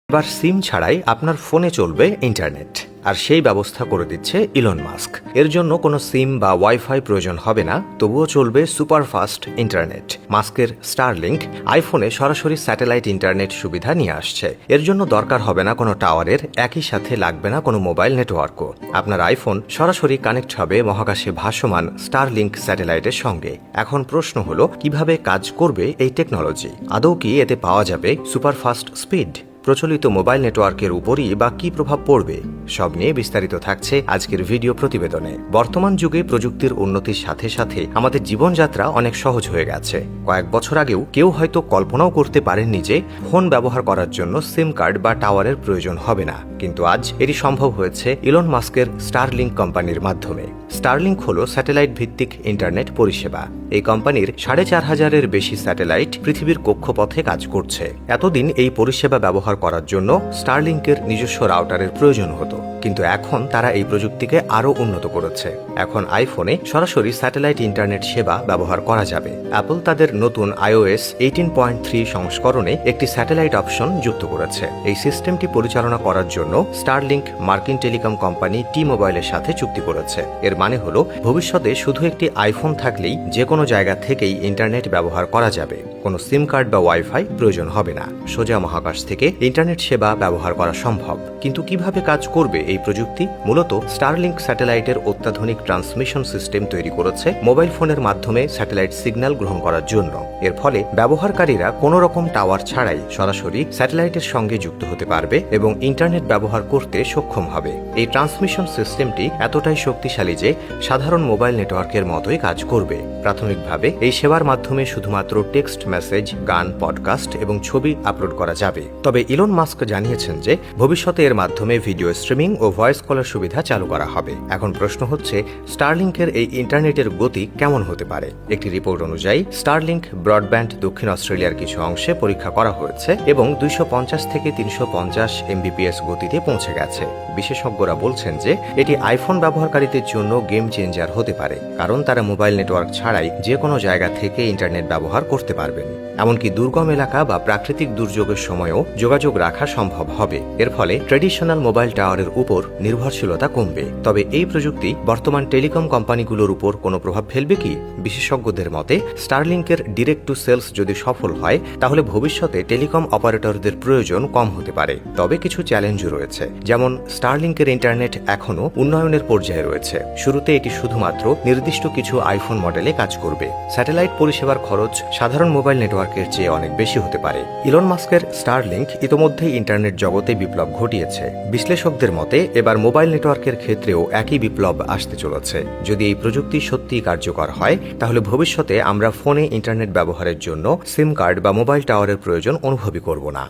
এবার সিম ছাড়াই আপনার ফোনে চলবে ইন্টারনেট, আর সেই ব্যবস্থা করে দিচ্ছে ইলন মাস্ক। এর জন্য কোনো সিম বা ওয়াইফাই প্রয়োজন হবে না, তবুও চলবে সুপারফাস্ট ইন্টারনেট। মাস্কের স্টারলিংক আইফোনে সরাসরি স্যাটেলাইট ইন্টারনেট সুবিধা নিয়ে আসছে। এর জন্য দরকার হবে না কোনো টাওয়ারের, একই সাথে লাগবে না কোনো মোবাইল নেটওয়ার্কও। আপনার আইফোন সরাসরি কানেক্ট হবে মহাকাশে ভাসমান স্টারলিংক স্যাটেলাইটের সঙ্গে। এখন প্রশ্ন হলো, কিভাবে কাজ করবে এই টেকনোলজি? আদৌ কি এতে পাওয়া যাবে সুপারফাস্ট স্পিড? প্রচলিত মোবাইল নেটওয়ার্কের উপরই বা কী প্রভাব পড়বে? সব নিয়ে বিস্তারিত থাকছে আজকের ভিডিও প্রতিবেদনে। বর্তমান যুগে প্রযুক্তির উন্নতির সাথে সাথে আমাদের জীবনযাত্রা অনেক সহজ হয়ে গেছে। কয়েক বছর আগেও কেউ হয়তো কল্পনাও করতে পারেননি যে ফোন ব্যবহার করার জন্য সিম কার্ড বা টাওয়ারের প্রয়োজন হবে না, কিন্তু আজ এটি সম্ভব হয়েছে ইলন মাস্কের স্টারলিংক কোম্পানির মাধ্যমে। স্টারলিংক হল স্যাটেলাইট ভিত্তিক ইন্টারনেট পরিষেবা। এই কোম্পানির 4,500-এর বেশি স্যাটেলাইট পৃথিবীর কক্ষপথে কাজ করছে। এতদিন এই পরিষেবা ব্যবহার করার জন্য স্টারলিংকের নিজস্ব রাউটারের প্রয়োজন হতো, কিন্তু এখন তারা এই প্রযুক্তিকে আরও উন্নত করেছে। এখন আইফোনে সরাসরি স্যাটেলাইট ইন্টারনেট সেবা ব্যবহার করা যাবে। অ্যাপল তাদের নতুন iOS 18.3 সংস্করণে একটি স্যাটেলাইট অপশন যুক্ত করেছে। এই সিস্টেমটি পরিচালনা করার জন্য স্টারলিংক মার্কিন টেলিকম কোম্পানি টি-মোবাইলের সাথে চুক্তি করেছে। এর মানে হলো, ভবিষ্যতে শুধু একটি আইফোন থাকলেই যে কোনো জায়গা থেকেই ইন্টারনেট ব্যবহার করা যাবে। কোনো সিম কার্ড বা ওয়াইফাই প্রয়োজন হবে না। সোজা মহাকাশ থেকে ইন্টারনেট সেবা ব্যবহার করা সম্ভব। কিন্তু কিভাবে কাজ করবে এই প্রযুক্তি? মূলত স্টারলিংক স্যাটেলাইটের অত্যাধুনিক ট্রান্সমিশন সিস্টেম তৈরি করেছে মোবাইল ফোনের মাধ্যমে স্যাটেলাইট সিগন্যাল গ্রহণ করার জন্য। এর ফলে ব্যবহারকারীরা কোনো রকম টাওয়ার ছাড়াই সরাসরি স্যাটেলাইটের সঙ্গে যুক্ত হতে পারবে এবং ইন্টারনেট ব্যবহার করতে সক্ষম হবে। এই ট্রান্সমিশন সিস্টেমটি এতটাই শক্তিশালী যে সাধারণ মোবাইল নেটওয়ার্কের মতোই কাজ করবে। প্রাথমিকভাবে এই সেবার মাধ্যমে শুধুমাত্র টেক্সট মেসেজ, গান, পডকাস্ট এবং ছবি আপলোড করা যাবে। তবে ইলন মাস্ক জানিয়েছেন যে ভবিষ্যতে এর মাধ্যমে ভিডিও স্ট্রিমিং ও ভয়েস কলের সুবিধা চালু করা হবে। এখন প্রশ্ন হচ্ছে, স্টারলিংকের এই ইন্টারনেটের গতি কেমন হতে পারে? একটি রিপোর্ট অনুযায়ী স্টারলিংক ব্রডব্যান্ড দক্ষিণ অস্ট্রেলিয়ার কিছু অংশে পরীক্ষা করা হয়েছে এবং 250 থেকে 350 Mbps গতিতে পৌঁছে গেছে। বিশেষজ্ঞরা বলছেন যে এটি আইফোন ব্যবহারকারীদের জন্য গেম চেঞ্জার হতে পারে, কারণ তারা মোবাইল নেটওয়ার্ক ছাড়াই যে কোনো জায়গা থেকে ইন্টারনেট ব্যবহার করতে পারবেন। এমনকি দুর্গম এলাকা বা প্রাকৃতিক দুর্যোগের সময়ও যোগাযোগ রাখা সম্ভব হবে। এর ফলে ট্র্যাডিশনাল মোবাইল টাওয়ারের উপর নির্ভরশীলতা কমবে। তবে এই প্রযুক্তি বর্তমান টেলিকম কোম্পানিগুলোর উপর কোনো প্রভাব ফেলবে কি? বিশেষজ্ঞদের মতে স্টারলিংকের ডিরেক্ট টু সেলস যদি সফল হয়, তাহলে ভবিষ্যতে টেলিকম অপারেটরদের প্রয়োজন কম হতে পারে। তবে কিছু চ্যালেঞ্জও রয়েছে, যেমন স্টারলিংকের ইন্টারনেট এখনও উন্নয়নের পর্যায়ে রয়েছে। শুরুতে এটি শুধুমাত্র নির্দিষ্ট কিছু আইফোন মডেলে কাজ করবে। স্যাটেলাইট পরিষেবার খরচ সাধারণ মোবাইল নেটওয়ার্কের চেয়ে অনেক বেশি হতে পারে। ইলন মাস্কের স্টারলিংক ইতোমধ্যেই ইন্টারনেট জগতে বিপ্লব ঘটিয়েছে। বিশ্লেষকদের মতে এবার মোবাইল নেটওয়ার্কের ক্ষেত্রেও একই বিপ্লব আসতে চলেছে। যদি এই প্রযুক্তি সত্যিই কার্যকর হয়, তাহলে ভবিষ্যতে আমরা ফোনে ইন্টারনেট ব্যবহারের জন্য সিম কার্ড বা মোবাইল টাওয়ারের প্রয়োজন অনুভবই করব না।